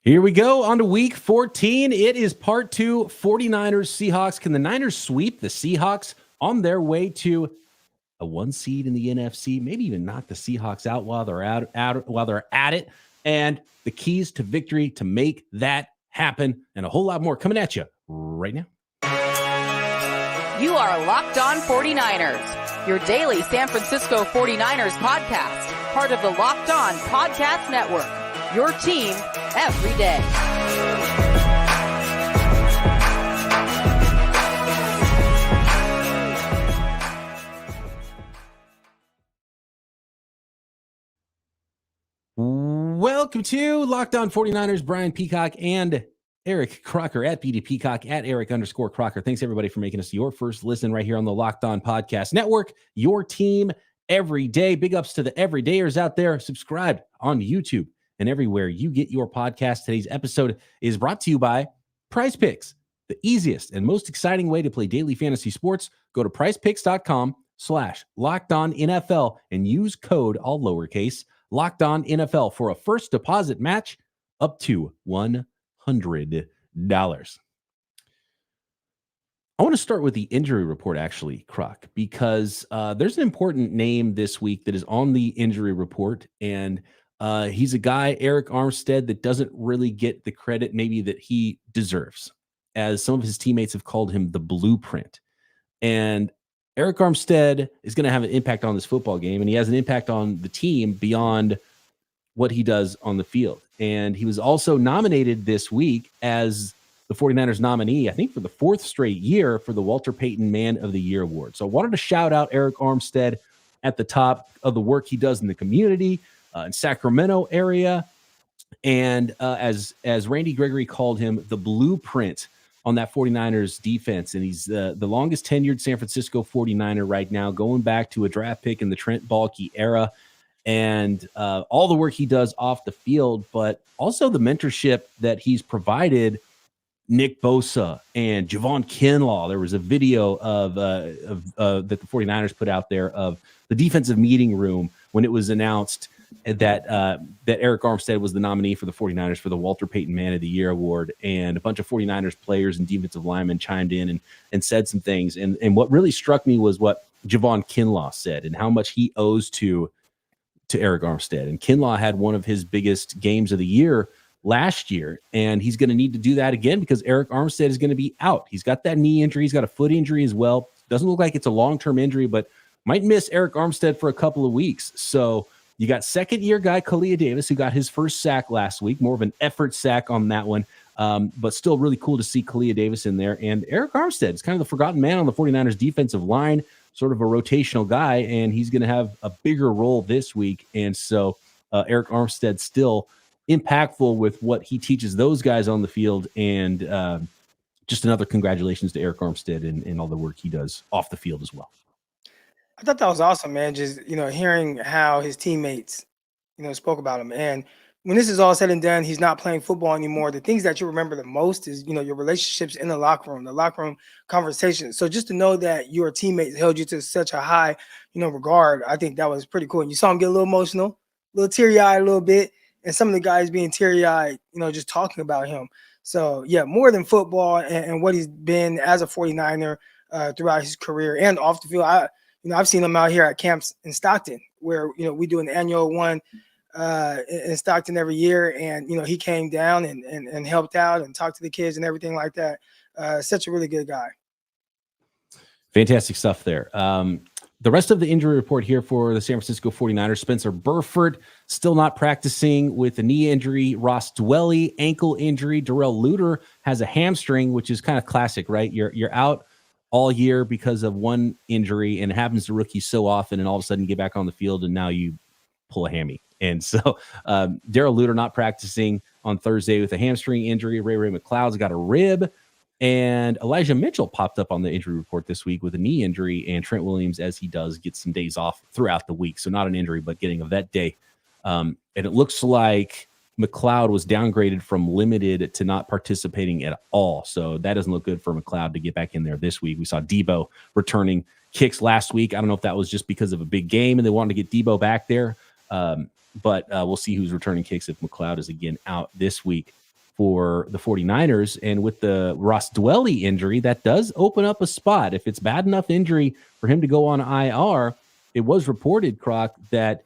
Here we go on to week 14. It is part 2, 49ers Seahawks. Can the Niners sweep the Seahawks on their way to a 1 seed in the NFC? Maybe even knock the Seahawks out while they're at it. And the keys to victory to make that happen, and a whole lot more coming at you right now. You are Locked On 49ers, your daily San Francisco 49ers podcast, part of the Locked On Podcast Network, your team every day. Welcome to Locked On 49ers. Brian Peacock and Eric Crocker at BD Peacock at Eric_Crocker. Thanks everybody for making us your first listen right here on the Locked On Podcast Network, your team every day. Big ups to the everydayers out there. Subscribe on YouTube and everywhere you get your podcast. Today's episode is brought to you by PrizePicks, the easiest and most exciting way to play daily fantasy sports. Go to prizepicks.com/LockedOnNFL and use code all lowercase LockedOnNFL for a first deposit match up to $100. I want to start with the injury report, actually, Croc, because there's an important name this week that is on the injury report, and he's a guy, Arik Armstead, that doesn't really get the credit maybe that he deserves, as some of his teammates have called him the blueprint. And Arik Armstead is going to have an impact on this football game, and he has an impact on the team beyond what he does on the field. And he was also nominated this week as the 49ers nominee, I think for the 4th straight year, for the Walter Payton Man of the Year award. So I wanted to shout out Arik Armstead at the top of the work he does in the community, in Sacramento area. And as Randy Gregory called him, the blueprint on that 49ers defense. And he's the longest tenured San Francisco 49er right now, going back to a draft pick in the Trent Baalke era. And all the work he does off the field, but also the mentorship that he's provided Nick Bosa and Javon Kinlaw. There was a video of that the 49ers put out there of the defensive meeting room when it was announced that Arik Armstead was the nominee for the 49ers for the Walter Payton Man of the Year award. And a bunch of 49ers players and defensive linemen chimed in and said some things. And what really struck me was what Javon Kinlaw said and how much he owes to Arik Armstead. And Kinlaw had one of his biggest games of the year last year, and he's going to need to do that again because Arik Armstead is going to be out. He's got that knee injury. He's got a foot injury as well. Doesn't look like it's a long-term injury, but might miss Arik Armstead for a couple of weeks. So you got second-year guy Kalia Davis, who got his first sack last week, more of an effort sack on that one, but still really cool to see Kalia Davis in there. And Arik Armstead is kind of the forgotten man on the 49ers defensive line, sort of a rotational guy, and he's going to have a bigger role this week. And so Arik Armstead still impactful with what he teaches those guys on the field. And just another congratulations to Arik Armstead and all the work he does off the field as well. I thought that was awesome, man. Just, hearing how his teammates, spoke about him. And when this is all said and done, he's not playing football anymore. The things that you remember the most is, your relationships in the locker room conversations. So just to know that your teammates held you to such a high, regard, I think that was pretty cool. And you saw him get a little emotional, a little teary-eyed a little bit. And some of the guys being teary-eyed, just talking about him. So, yeah, more than football and what he's been as a 49er throughout his career and off the field. I've seen him out here at camps in Stockton where, we do an annual one in Stockton every year. And, he came down and helped out and talked to the kids and everything like that. Such a really good guy. Fantastic stuff there. The rest of the injury report here for the San Francisco 49ers, Spencer Burford still not practicing with a knee injury. Ross Dwelly, ankle injury. Darrell Luter has a hamstring, which is kind of classic, right? You're out all year because of one injury, and it happens to rookies so often, and all of a sudden you get back on the field, and now you pull a hammy. And so Darrell Luter not practicing on Thursday with a hamstring injury. Ray McLeod's got a rib. And Elijah Mitchell popped up on the injury report this week with a knee injury, and Trent Williams, as he does, gets some days off throughout the week. So not an injury, but getting a vet day. And it looks like McLeod was downgraded from limited to not participating at all. So that doesn't look good for McLeod to get back in there this week. We saw Debo returning kicks last week. I don't know if that was just because of a big game and they wanted to get Debo back there. But we'll see who's returning kicks if McLeod is again out this week. for the 49ers. And with the Ross Dwelly injury, that does open up a spot. If it's bad enough injury for him to go on IR, it was reported, Croc, that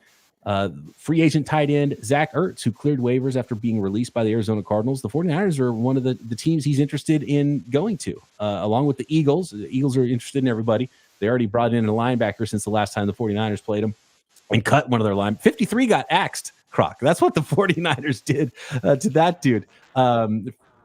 free agent tight end Zach Ertz, who cleared waivers after being released by the Arizona Cardinals, the 49ers are one of the teams he's interested in going to, along with the Eagles. The Eagles are interested in everybody. They already brought in a linebacker since the last time the 49ers played them and cut one of their line. 53 got axed, Croc. That's what the 49ers did to that dude.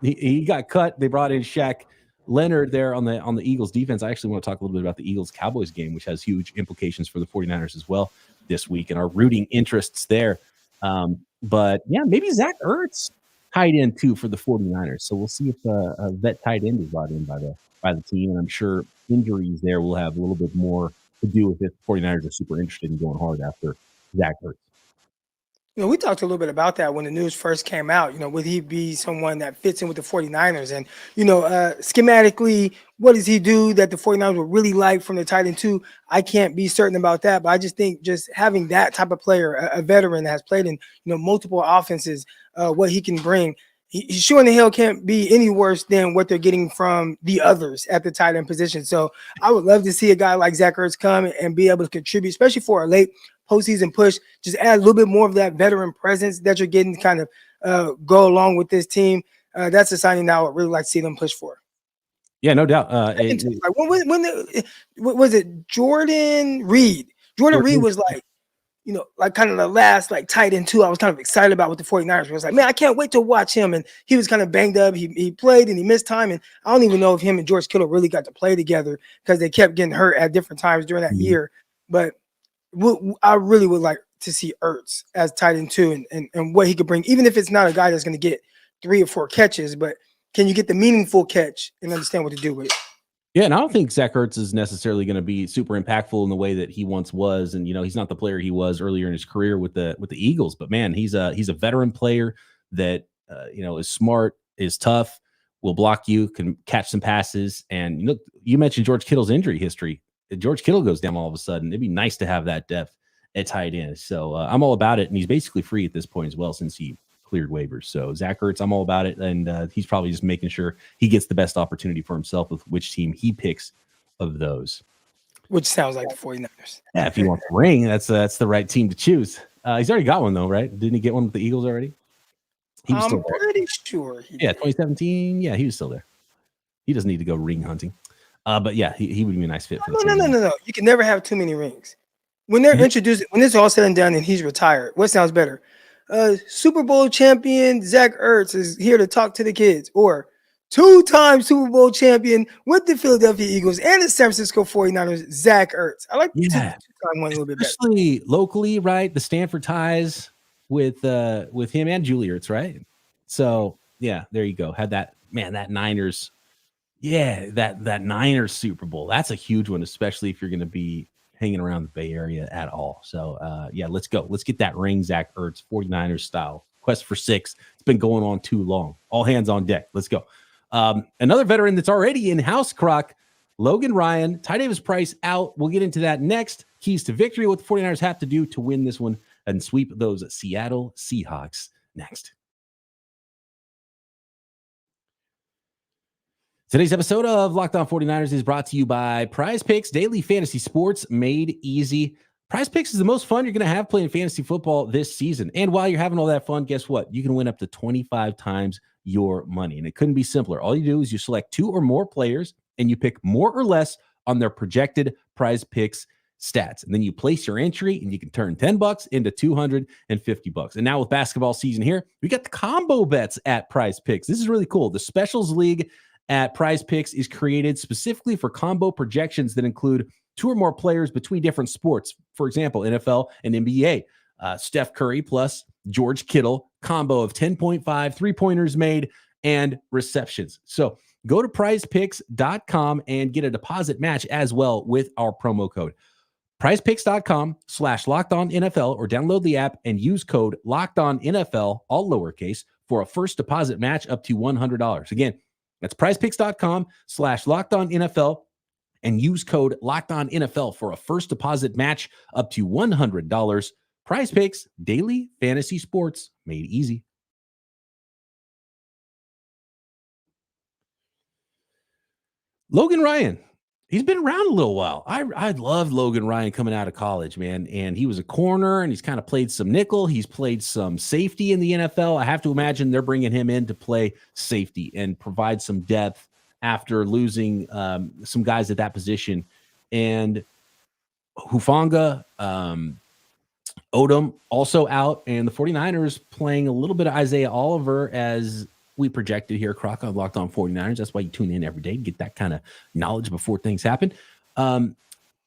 He got cut. They brought in Shaq Leonard there on the Eagles defense. I actually want to talk a little bit about the Eagles-Cowboys game, which has huge implications for the 49ers as well this week and our rooting interests there. But yeah, maybe Zach Ertz tight end too for the 49ers. So we'll see if a vet tight end is brought in by the team. And I'm sure injuries there will have a little bit more to do with it. The 49ers are super interested in going hard after Zach Ertz. We talked a little bit about that when the news first came out. Would he be someone that fits in with the 49ers? And, schematically, what does he do that the 49ers would really like from the tight end too? I can't be certain about that, but I just think just having that type of player, a veteran that has played in, multiple offenses, what he can bring, he sure in the hell can't be any worse than what they're getting from the others at the tight end position. So I would love to see a guy like Zach Ertz come and be able to contribute, especially for a late postseason push. Just add a little bit more of that veteran presence that you're getting to kind of go along with this team. That's a signing that I would really like to see them push for. Yeah, no doubt. Was it Jordan Reed? Jordan Reed was like kind of the last tight end too. I was kind of excited about with the 49ers. I was like, man, I can't wait to watch him. And he was kind of banged up. He played and he missed time. And I don't even know if him and George Kittle really got to play together because they kept getting hurt at different times during that year. But I really would like to see Ertz as tight end too, and what he could bring, even if it's not a guy that's going to get 3 or 4 catches, but can you get the meaningful catch and understand what to do with it? Yeah, and I don't think Zach Ertz is necessarily going to be super impactful in the way that he once was, and he's not the player he was earlier in his career with the Eagles. But man, he's a veteran player that is smart, is tough, will block you, can catch some passes, and you mentioned George Kittle's injury history. If George Kittle goes down all of a sudden, it'd be nice to have that depth at tight end. So I'm all about it, and he's basically free at this point as well since he cleared waivers. So Zach Ertz, I'm all about it, and he's probably just making sure he gets the best opportunity for himself with which team he picks of those. Which sounds like the 49ers. Yeah, if he wants a ring, that's the right team to choose. He's already got one though, right? Didn't he get one with the Eagles already? He was I'm pretty sure. Yeah, 2017. Yeah, he was still there. He doesn't need to go ring hunting. But yeah, he would be a nice fit for the team. No. You can never have too many rings. When they're introduced, when it's all said and done and he's retired, what sounds better? Super Bowl champion Zach Ertz is here to talk to the kids, or 2-time Super Bowl champion with the Philadelphia Eagles and the San Francisco 49ers, Zach Ertz. I like the 2-time one a little bit better. Especially locally, right? The Stanford ties with him and Julie Ertz, right? So yeah, there you go. Had that Niners. Yeah, that Niners Super Bowl. That's a huge one, especially if you're going to be hanging around the Bay Area at all. So, yeah, let's go. Let's get that ring, Zach Ertz, 49ers style. Quest for 6. It's been going on too long. All hands on deck. Let's go. Another veteran that's already in-house, Croc, Logan Ryan. Ty Davis Price out. We'll get into that next. Keys to victory, what the 49ers have to do to win this one and sweep those Seattle Seahawks next. Today's episode of Locked On 49ers is brought to you by PrizePicks, daily fantasy sports made easy. PrizePicks is the most fun you're going to have playing fantasy football this season. And while you're having all that fun, guess what? You can win up to 25 times your money. And it couldn't be simpler. All you do is you select 2 or more players and you pick more or less on their projected PrizePicks stats. And then you place your entry and you can turn $10 into $250. And now with basketball season here, we got the combo bets at PrizePicks. This is really cool. The Specials League at PrizePicks is created specifically for combo projections that include 2 or more players between different sports. For example, NFL and NBA. Steph Curry plus George Kittle, combo of 10.5 3-pointers made and receptions. So go to prizepicks.com and get a deposit match as well with our promo code. prizepicks.com/LockedOnNFL or download the app and use code LockedOnNFL, all lowercase, for a first deposit match up to $100. Again, that's prizepicks.com/LockedOnNFL and use code LockedOnNFL for a first deposit match up to $100. PrizePicks, daily fantasy sports made easy. Logan Ryan, he's been around a little while. I loved Logan Ryan coming out of college, man. And he was a corner, and he's kind of played some nickel. He's played some safety in the NFL. I have to imagine they're bringing him in to play safety and provide some depth after losing some guys at that position. And Hufanga, Odom also out, and the 49ers playing a little bit of Isaiah Oliver as we projected here, Croc on Locked On 49ers. That's why you tune in every day to get that kind of knowledge before things happen.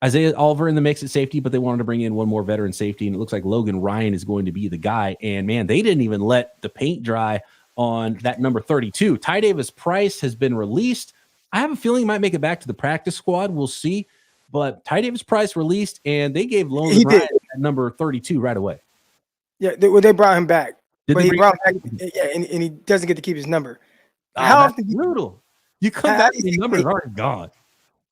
Isaiah Oliver in the mix at safety, but they wanted to bring in one more veteran safety, and it looks like Logan Ryan is going to be the guy. And, man, they didn't even let the paint dry on that number 32. Ty Davis Price has been released. I have a feeling he might make it back to the practice squad. We'll see. But Ty Davis Price released, and they gave Logan Ryan at number 32 right away. Yeah, they brought him back. But he brought him back, yeah, and he doesn't get to keep his number. How often? Brutal. You come back and the number's already gone.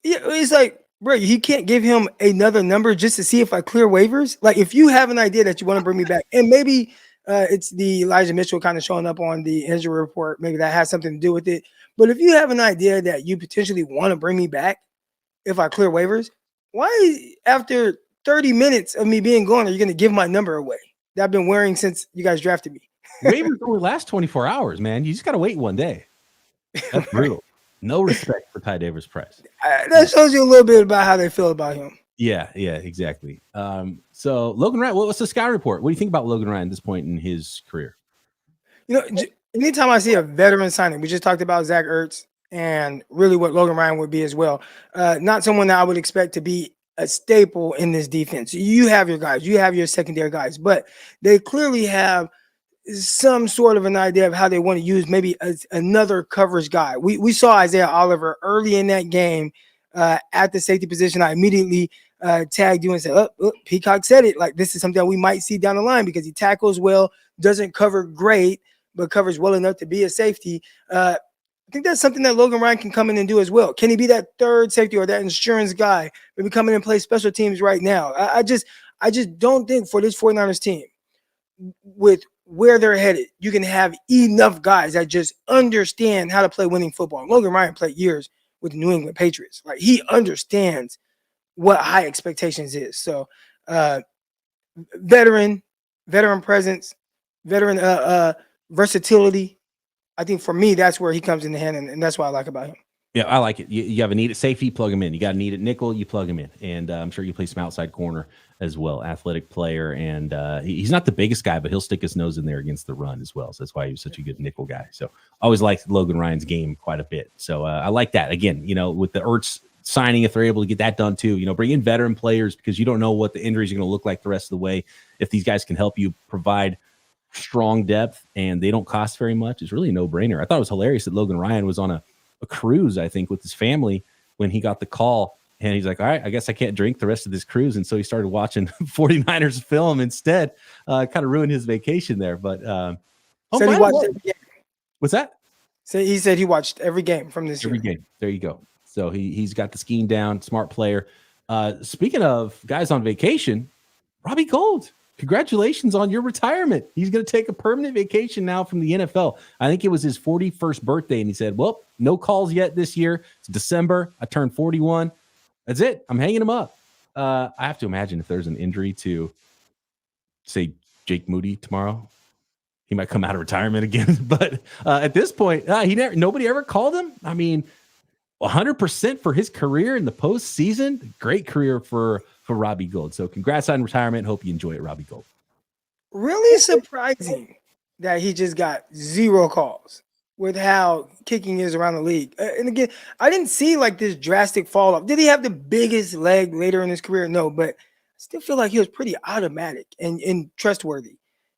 Yeah, it's like, bro, he can't give him another number just to see if I clear waivers. Like, if you have an idea that you want to bring me back, and maybe it's the Elijah Mitchell kind of showing up on the injury report, maybe that has something to do with it. But if you have an idea that you potentially want to bring me back if I clear waivers, why after 30 minutes of me being gone are you going to give my number away that I've been wearing since you guys drafted me? Waivers only last 24 hours, man. You just got to wait one day. That's brutal. No respect for Ty Davis Price. That shows you a little bit about how they feel about him. Yeah, exactly. So Logan Ryan, what's the Sky report? What do you think about Logan Ryan at this point in his career? You know, anytime I see a veteran signing, we just talked about Zach Ertz and really what Logan Ryan would be as well. Not someone that I would expect to be a staple in this defense. You have your guys, you have your secondary guys, but they clearly have some sort of an idea of how they want to use maybe another coverage guy. We saw Isaiah Oliver early in that game at the safety position. I immediately tagged you and said, oh, Peacock said it. Like, this is something that we might see down the line because he tackles well, doesn't cover great, but covers well enough to be a safety. I think that's something that Logan Ryan can come in and do as well. Can he be that third safety or that insurance guy, maybe come in and play special teams right now? I just don't think for this 49ers team, with where they're headed, you can have enough guys that just understand how to play winning football. Logan Ryan played years with the New England Patriots. Like, he understands what high expectations is. So veteran presence, veteran versatility. I think for me, that's where he comes in the hand, and that's what I like about him. Yeah, I like it. You have a need at safety, plug him in. You got a need at nickel, you plug him in. And I'm sure you play some outside corner as well. Athletic player, and he's not the biggest guy, but he'll stick his nose in there against the run as well. So that's why he was such a good nickel guy. So I always liked Logan Ryan's game quite a bit. So I like that. Again, with the Ertz signing, if they're able to get that done too, bring in veteran players because you don't know what the injuries are going to look like the rest of the way. If these guys can help you provide strong depth and they don't cost very much, it's really a no-brainer. I thought it was hilarious that Logan Ryan was on a cruise, I think, with his family when he got the call, and he's like, all right, I guess I can't drink the rest of this cruise. And so he started watching 49ers film instead. Kind of ruined his vacation there. But he watched every game. What's that? So he said he watched every game from this year. Every game. There you go. So he's got the scheme down, smart player. Speaking of guys on vacation, Robbie Gould, congratulations on your retirement. He's going to take a permanent vacation now from the NFL. I think it was his 41st birthday, and he said, well, no calls yet this year. It's December. I turned 41. That's it. I'm hanging him up. I have to imagine if there's an injury to, say, Jake Moody tomorrow, he might come out of retirement again. But at this point, nobody ever called him. I mean, 100% for his career in the postseason. Great career for Robbie Gould. So congrats on retirement. Hope you enjoy it, Robbie Gould. Really surprising that he just got 0 calls with how kicking is around the league. And again, I didn't see like this drastic fall off. Did he have the biggest leg later in his career? No, but I still feel like he was pretty automatic and trustworthy.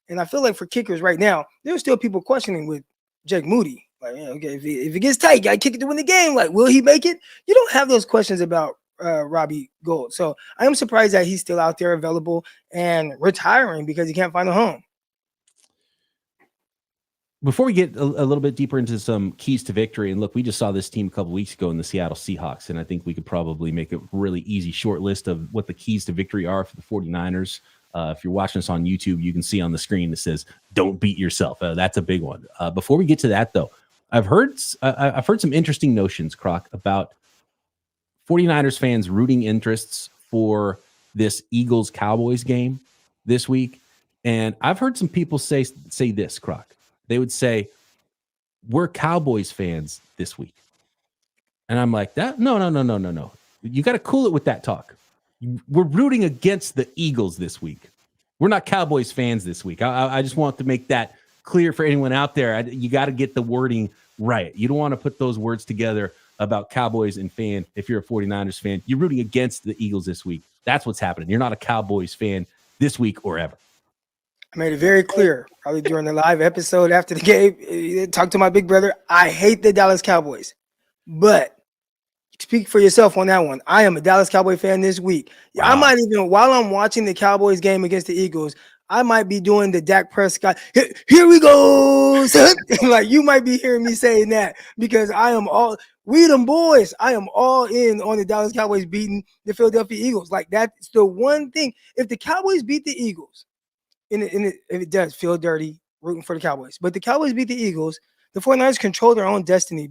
And I feel like for kickers right now, there's still people questioning with Jake Moody. Like, okay, if it gets tight, you got to kick it to win the game. Like, will he make it? You don't have those questions about Robbie Gould. So I am surprised that he's still out there available and retiring because he can't find a home. Before we get a little bit deeper into some keys to victory, and look, we just saw this team a couple weeks ago in the Seattle Seahawks, and I think we could probably make a really easy short list of what the keys to victory are for the 49ers. If you're watching us on YouTube, you can see on the screen that says, don't beat yourself. That's a big one. Before we get to that, though, I've heard some interesting notions, Croc, about 49ers fans rooting interests for this Eagles-Cowboys game this week. And I've heard some people say this, Croc. They would say, we're Cowboys fans this week. And I'm like, no. You got to cool it with that talk. We're rooting against the Eagles this week. We're not Cowboys fans this week. I just want to make that clear for anyone out there. You got to get the wording right. You don't want to put those words together about Cowboys and fan. If you're a 49ers fan, you're rooting against the Eagles this week. That's what's happening. You're not a Cowboys fan this week or ever. I made it very clear, probably during the live episode after the game. Talk to my big brother. I hate the Dallas Cowboys, but speak for yourself on that one. I am a Dallas Cowboy fan this week. Wow. I might even, while I'm watching the Cowboys game against the Eagles, I might be doing the Dak Prescott. Here we go, son. Like, you might be hearing me saying that, because we them boys. I am all in on the Dallas Cowboys beating the Philadelphia Eagles. Like, that's the one thing. If the Cowboys beat the Eagles, if it does feel dirty rooting for the Cowboys, but the Cowboys beat the Eagles, the 49ers control their own destiny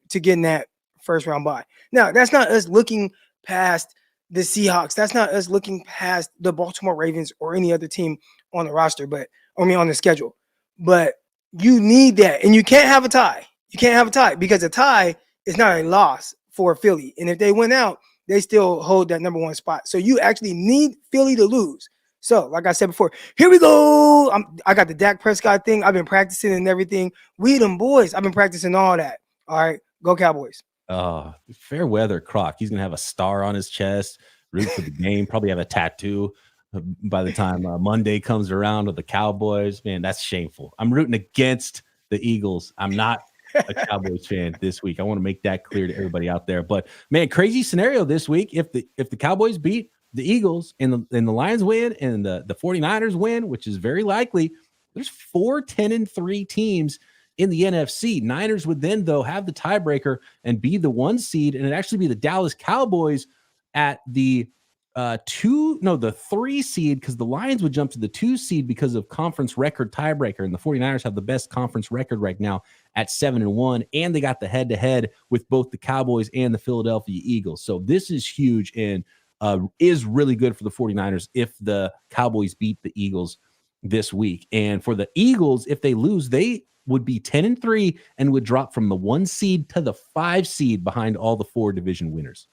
to get in that first round bye. Now, that's not us looking past the Seahawks. That's not us looking past the Baltimore Ravens or any other team on the roster, on the schedule. But you need that. And you can't have a tie. You can't have a tie, because a tie is not a loss for Philly. And if they win out, they still hold that number one spot. So you actually need Philly to lose. So, like I said before, here we go. I got the Dak Prescott thing. I've been practicing and everything. We them boys. I've been practicing all that. All right, go Cowboys. Fair weather Croc. He's gonna have a star on his chest, root for the game, probably have a tattoo by the time Monday comes around with the Cowboys. Man, that's shameful. I'm rooting against the Eagles. I'm not a Cowboys fan this week. I want to make that clear to everybody out there. But man, crazy scenario this week. If the Cowboys beat the Eagles and the Lions win and the 49ers win, which is very likely, there's 4 10-3 teams in the NFC. Niners would then, though, have the tiebreaker and be the 1 seed, and it'd actually be the Dallas Cowboys at the 3 seed, because the Lions would jump to the 2 seed because of conference record tiebreaker, and the 49ers have the best conference record right now at 7-1, and they got the head-to-head with both the Cowboys and the Philadelphia Eagles. So this is huge and is really good for the 49ers if the Cowboys beat the Eagles this week. And for the Eagles, if they lose, they would be 10-3 and would drop from the 1 seed to the 5 seed behind all the 4 division winners.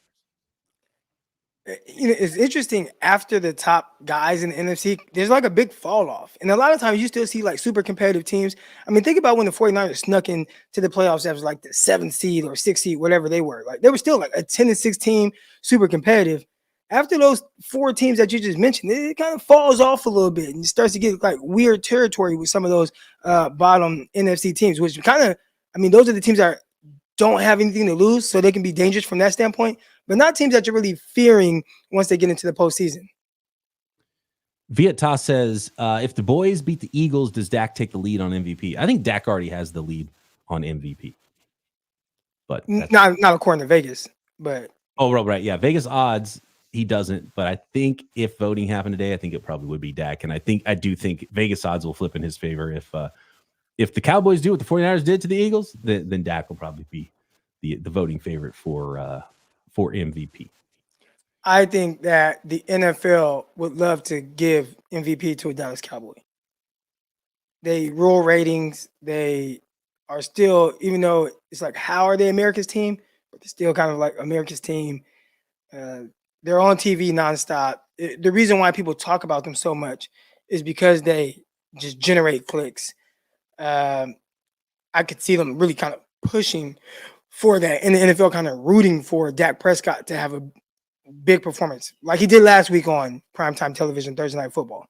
You know, it's interesting, after the top guys in the NFC, there's like a big fall off. And a lot of times you still see like super competitive teams. I mean, think about when the 49ers snuck in to the playoffs as like the 7th seed or 6th seed, whatever they were. Like, they were still like a 10-6 team, super competitive. After those 4 teams that you just mentioned, it kind of falls off a little bit and starts to get like weird territory with some of those bottom NFC teams, which kind of, I mean, those are the teams that don't have anything to lose, so they can be dangerous from that standpoint, but not teams that you're really fearing once they get into the postseason. Vieta says, if the boys beat the Eagles, does Dak take the lead on MVP? I think Dak already has the lead on MVP. But not according to Vegas, but right. Yeah, Vegas odds, he doesn't, but I think if voting happened today, I think it probably would be Dak. And I do think Vegas odds will flip in his favor. If the Cowboys do what the 49ers did to the Eagles, then Dak will probably be the voting favorite for MVP. I think that the NFL would love to give MVP to a Dallas Cowboy. They rule ratings. They are still, even though it's like, how are they America's team? But they're still kind of like America's team. They're on TV nonstop. The reason why people talk about them so much is because they just generate clicks. I could see them really kind of pushing for that, and the NFL kind of rooting for Dak Prescott to have a big performance like he did last week on primetime television, Thursday Night Football.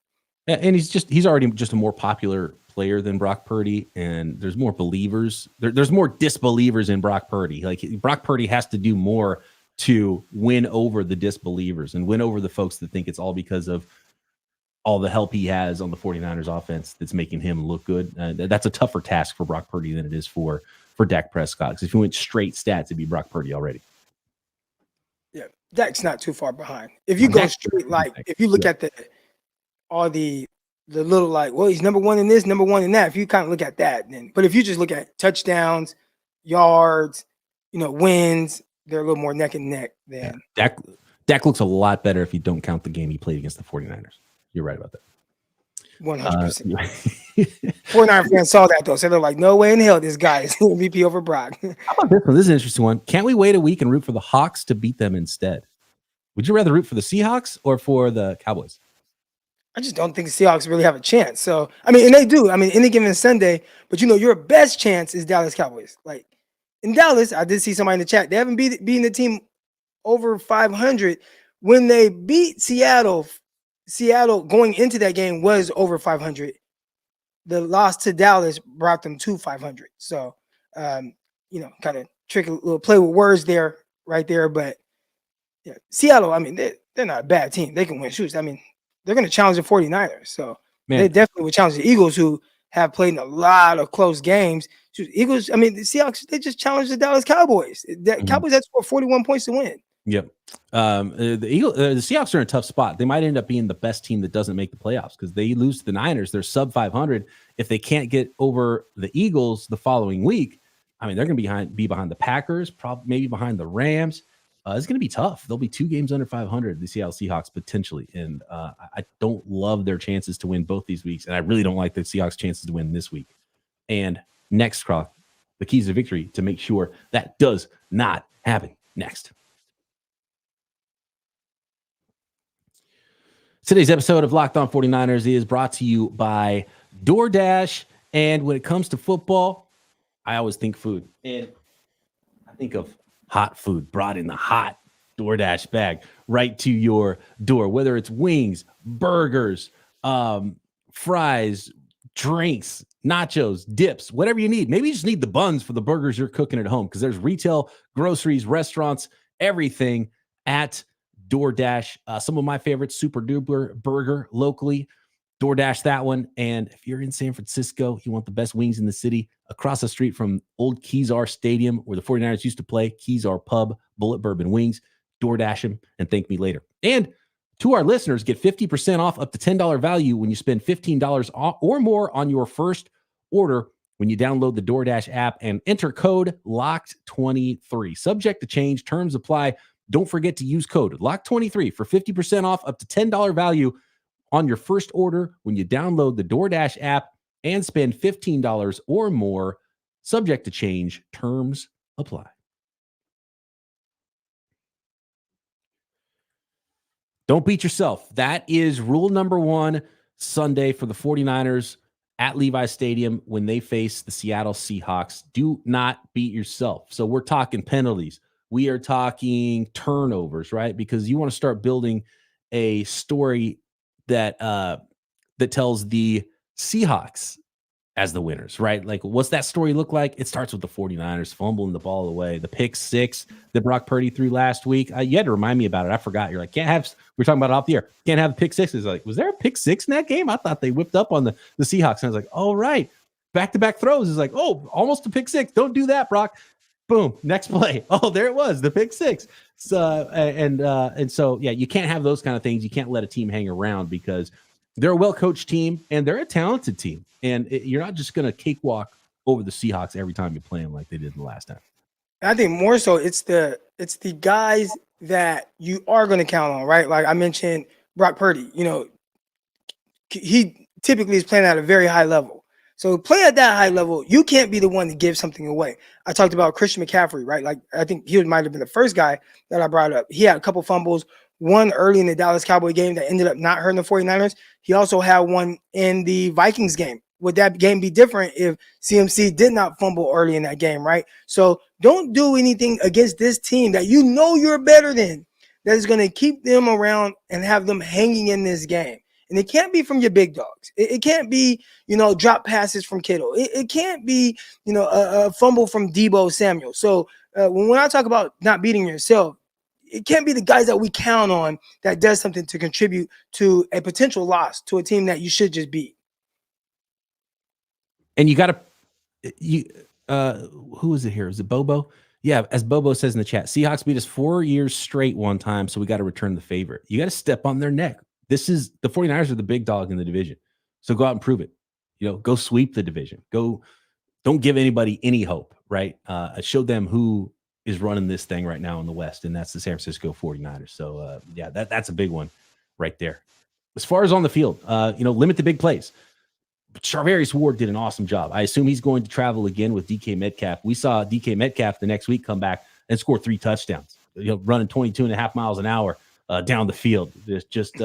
And he's already just a more popular player than Brock Purdy, and there's more believers. There's more disbelievers in Brock Purdy. Like, Brock Purdy has to do more to win over the disbelievers and win over the folks that think it's all because of all the help he has on the 49ers offense that's making him look good. That's a tougher task for Brock Purdy than it is for Dak Prescott. Because if you went straight stats, it'd be Brock Purdy already. Yeah, Dak's not too far behind. If you go straight, like, if you look at all the little, like, well, he's number one in this, number one in that. If you kind of look at that, then, but if you just look at touchdowns, yards, wins, they're a little more neck and neck than Dak looks a lot better if you don't count the game he played against the 49ers. You're right about that. 100%. 49 fans saw that though, so they're like, no way in hell this guy is MVP over Brock. How about this one? This is an interesting one. Can't we wait a week and root for the Hawks to beat them instead? Would you rather root for the Seahawks or for the Cowboys? I just don't think the Seahawks really have a chance. So, I mean, and they do. I mean, any given Sunday, but your best chance is Dallas Cowboys. Like in Dallas, I did see somebody in the chat. They haven't beaten the team over 500. When they beat Seattle going into that game was over 500. The loss to Dallas brought them to 500. So, kind of trick a little play with words there, right there. But yeah, Seattle, I mean, they're not a bad team. They can win shoes. I mean, they're going to challenge the 49ers. So they definitely would challenge the Eagles, who have played in a lot of close games. Eagles, I mean, the Seahawks, they just challenged the Dallas Cowboys. The Cowboys had to score 41 points to win. Yep. The Seahawks are in a tough spot. They might end up being the best team that doesn't make the playoffs because they lose to the Niners. They're sub 500. If they can't get over the Eagles the following week, I mean, they're going to be behind the Packers, probably maybe behind the Rams. It's going to be tough. They'll be 2 games under 500, the Seattle Seahawks, potentially. And I don't love their chances to win both these weeks. And I really don't like the Seahawks' chances to win this week. And next, Croc, the keys to victory to make sure that does not happen next. Today's episode of Locked On 49ers is brought to you by DoorDash. And when it comes to football, I always think food. And I think of hot food brought in the hot DoorDash bag right to your door, whether it's wings, burgers, fries, drinks, nachos, dips, whatever you need. Maybe you just need the buns for the burgers you're cooking at home because there's retail, groceries, restaurants, everything at DoorDash. Some of my favorites, Super Duper Burger locally. DoorDash that one. And if you're in San Francisco, you want the best wings in the city, across the street from old Kezar Stadium where the 49ers used to play, Kezar Pub, Bullet Bourbon Wings, DoorDash them and thank me later. And to our listeners, get 50% off up to $10 value when you spend $15 or more on your first order when you download the DoorDash app and enter code LOCKED23. Subject to change, terms apply. Don't forget to use code LOCK23 for 50% off up to $10 value on your first order when you download the DoorDash app and spend $15 or more. Subject to change, terms apply. Don't beat yourself. That is rule number 1 Sunday for the 49ers at Levi Stadium when they face the Seattle Seahawks. Do not beat yourself. So we're talking penalties. We are talking turnovers, right? Because you want to start building a story that tells the Seahawks as the winners, right? Like, what's that story look like? It starts with the 49ers fumbling the ball away. The pick 6 that Brock Purdy threw last week. You had to remind me about it. I forgot. You're like, we're talking about it off the air. Can't have pick 6. It's like, was there a pick 6 in that game? I thought they whipped up on the Seahawks. And I was like, oh, right. Back-to-back throws is like, oh, almost a pick 6. Don't do that, Brock. Boom, next play. Oh, there it was, the pick 6. So and so, yeah, you can't have those kind of things. You can't let a team hang around because they're a well-coached team and they're a talented team. And you're not just going to cakewalk over the Seahawks every time you play them like they did the last time. I think more so it's the guys that you are going to count on, right? Like I mentioned, Brock Purdy. He typically is playing at a very high level. So play at that high level, you can't be the one to give something away. I talked about Christian McCaffrey, right? Like I think he might have been the first guy that I brought up. He had a couple fumbles, one early in the Dallas Cowboy game that ended up not hurting the 49ers. He also had one in the Vikings game. Would that game be different if CMC did not fumble early in that game, right? So don't do anything against this team that you know you're better than that is going to keep them around and have them hanging in this game. And it can't be from your big dogs. It can't be, drop passes from Kittle. It can't be, a fumble from Deebo Samuel. So when I talk about not beating yourself, it can't be the guys that we count on that does something to contribute to a potential loss to a team that you should just beat. And you got to, who is it here? Is it Bobo? Yeah, as Bobo says in the chat, Seahawks beat us 4 years straight one time, so we got to return the favor. You got to step on their neck. The 49ers are the big dog in the division. So go out and prove it. Go sweep the division. Don't give anybody any hope, right? Show them who is running this thing right now in the West, and that's the San Francisco 49ers. So, yeah, that's a big one right there. As far as on the field, limit the big plays. Charvarius Ward did an awesome job. I assume he's going to travel again with DK Metcalf. We saw DK Metcalf the next week come back and score 3 touchdowns, running 22.5 miles an hour down the field. There's just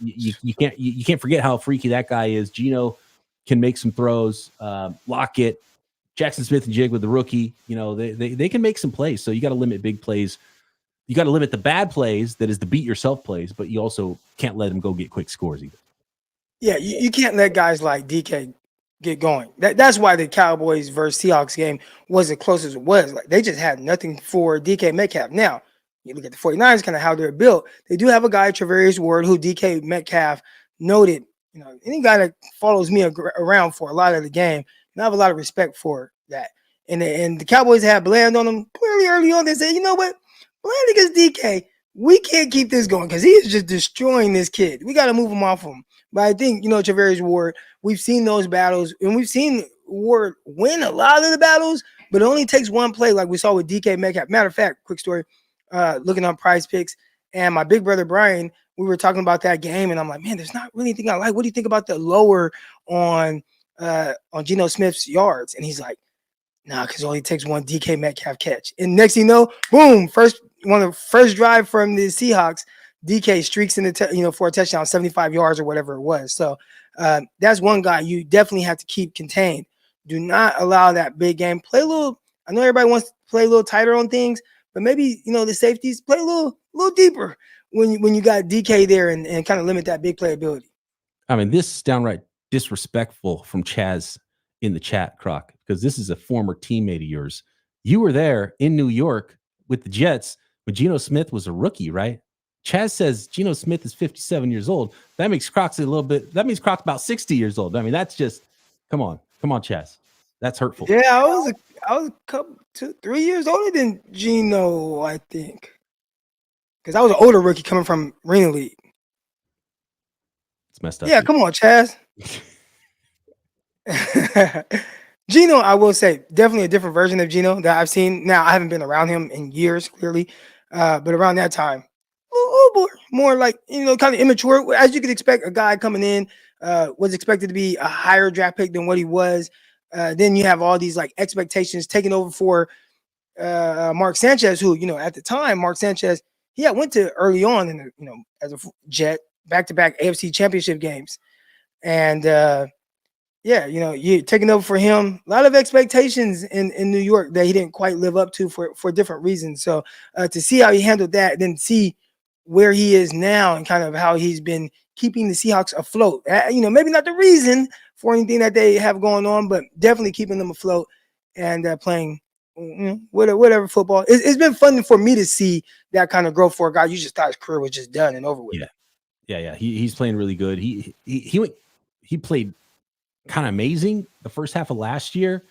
you can't forget how freaky that guy is. Gino can make some throws. Lockett, Jackson Smith and Jig with the rookie, they can make some plays. So you got to limit big plays. You got to limit the bad plays, that is the beat yourself plays, but you also can't let them go get quick scores either. Yeah, you can't let guys like DK get going. That's why the Cowboys versus Seahawks game was as close as it was. Like, they just had nothing for DK Metcalf. Now, you look at the 49ers, kind of how they're built. They do have a guy, Charvarius Ward, who DK Metcalf noted. Any guy that follows me around for a lot of the game, I have a lot of respect for that. And the Cowboys had Bland on them clearly early on. They said, you know what? Bland against DK, we can't keep this going because he is just destroying this kid. We got to move him off of him. But I think, Charvarius Ward, we've seen those battles, and we've seen Ward win a lot of the battles, but it only takes one play like we saw with DK Metcalf. Matter of fact, quick story, looking on PrizePicks, and my big brother Brian, we were talking about that game, and I'm like, man, there's not really anything I like. What do you think about the lower on Gino Smith's yards? And he's like, nah, because it only takes one DK Metcalf catch. And next thing you know, boom, one of the first drive from the Seahawks, DK streaks in the for a touchdown, 75 yards or whatever it was. So that's one guy you definitely have to keep contained. Do not allow that big game. Play a little. I know everybody wants to play a little tighter on things, but maybe the safeties play a little deeper when you got DK there and kind of limit that big playability. I mean, this is downright disrespectful from Chaz in the chat, Croc, because this is a former teammate of yours. You were there in New York with the Jets when Gino Smith was a rookie, right? Chaz says Gino Smith is 57 years old. That makes Croc's that means Croc's about 60 years old. I mean, that's just, come on, Chaz. That's hurtful. Yeah, I was a couple, 2-3 years older than Gino, I think. Because I was an older rookie coming from Arena League. It's messed up. Yeah, come on, Chaz. Gino, I will say, definitely a different version of Gino that I've seen. Now, I haven't been around him in years, clearly. But around that time, a little more like, kind of immature. As you could expect, a guy coming in was expected to be a higher draft pick than what he was. Then you have all these like expectations taking over for Mark Sanchez, who, at the time, Mark Sanchez, he went to early on in the, as a Jet, back-to-back AFC championship games. And you're taking over for him. A lot of expectations in New York that he didn't quite live up to for different reasons. So to see how he handled that, then see where he is now and kind of how he's been keeping the Seahawks afloat. Maybe not the reason for anything that they have going on, but definitely keeping them afloat and playing whatever football. It's been fun for me to see that kind of growth for a guy you just thought his career was just done and over with. Yeah. He's playing really good. He played kind of amazing. The first half of last year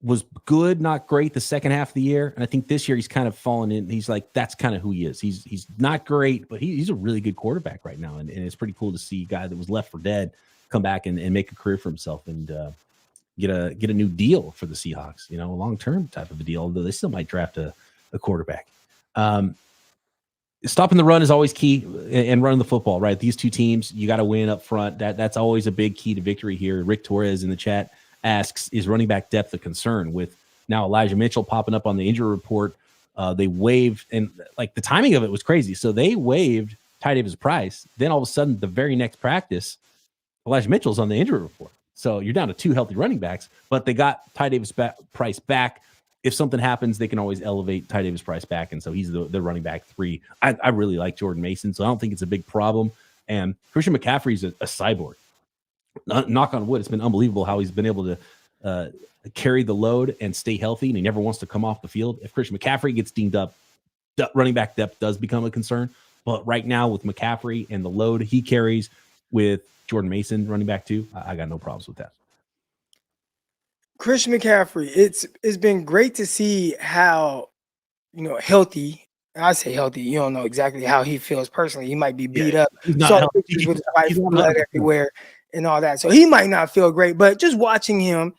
was good, not great the second half of the year. And I think this year he's kind of fallen in. He's like, that's kind of who he is. He's not great, but he's a really good quarterback right now. And it's pretty cool to see a guy that was left for dead come back and make a career for himself and get a new deal for the Seahawks, a long-term type of a deal, although they still might draft a quarterback. Stopping the run is always key, and running the football, right? These two teams, you got to win up front. That's always a big key to victory here. Rick Torres in the chat asks, is running back depth a concern? With now Elijah Mitchell popping up on the injury report, they waived, and like the timing of it was crazy. So they waived Ty Davis-Price. Then all of a sudden, the very next practice, Elijah Mitchell's on the injury report. So you're down to 2 healthy running backs, but they got Ty Davis-Price back. If something happens, they can always elevate Ty Davis-Price back, and so he's the running back 3. I really like Jordan Mason, so I don't think it's a big problem. And Christian McCaffrey's a cyborg. Knock on wood, it's been unbelievable how he's been able to carry the load and stay healthy, and he never wants to come off the field. If Christian McCaffrey gets dinged up, running back depth does become a concern. But right now with McCaffrey and the load he carries with Jordan Mason, running back 2, I got no problems with that. Christian McCaffrey, it's been great to see how, healthy. I say healthy. You don't know exactly how he feels personally. He might be beat up. Saw pictures with his wife, blood everywhere and all that. So he might not feel great, but just watching him,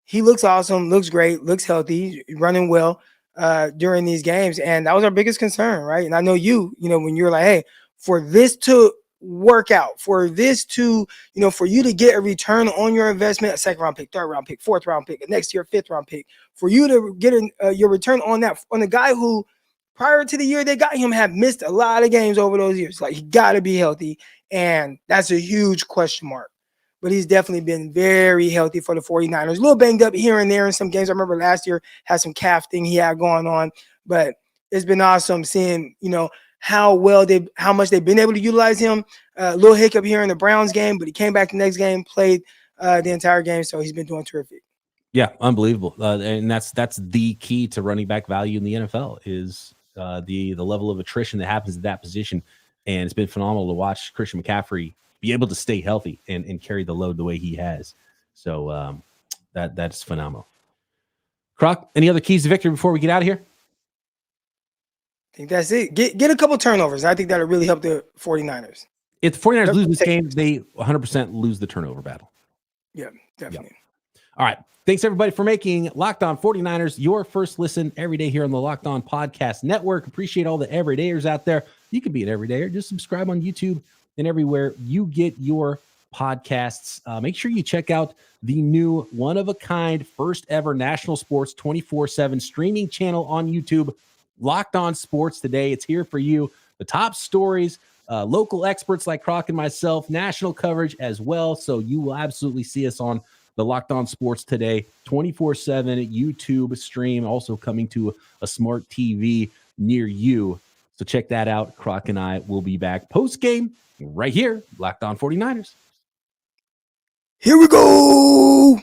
he looks awesome, looks great, looks healthy, running well. during these games. And that was our biggest concern, right? And I know when you're like, hey, for this to work out, for this to, for you to get a return on your investment, a second round pick, third round pick, fourth round pick, next year, fifth round pick, for you to get your return on that, on a guy who prior to the year they got him had missed a lot of games over those years. Like, he got to be healthy. And that's a huge question mark. But he's definitely been very healthy for the 49ers. A little banged up here and there in some games. I remember last year had some calf thing he had going on. But it's been awesome seeing, how much they've been able to utilize him. A little hiccup here in the Browns game, but he came back the next game, played the entire game. So he's been doing terrific. Yeah, unbelievable. And that's the key to running back value in the NFL is the level of attrition that happens at that position. And it's been phenomenal to watch Christian McCaffrey be able to stay healthy and carry the load the way he has. So that's phenomenal. Croc, any other keys to victory before we get out of here? I think that's it. Get a couple turnovers. I think that'll really help the 49ers. If the 49ers lose this game, they 100% lose the turnover battle. Yeah, definitely. Yep. All right. Thanks, everybody, for making Locked On 49ers your first listen every day here on the Locked On Podcast Network. Appreciate all the everydayers out there. You can be an everydayer. Just subscribe on YouTube and everywhere you get your podcasts. Make sure you check out the new one-of-a-kind, first-ever national sports 24/7 streaming channel on YouTube, Locked On Sports Today. It's here for you. The top stories, local experts like Croc and myself, national coverage as well. So you will absolutely see us on the Locked On Sports Today 24/7 YouTube stream, also coming to a smart TV near you. So check that out. Croc and I will be back post-game right here, Locked On 49ers. Here we go.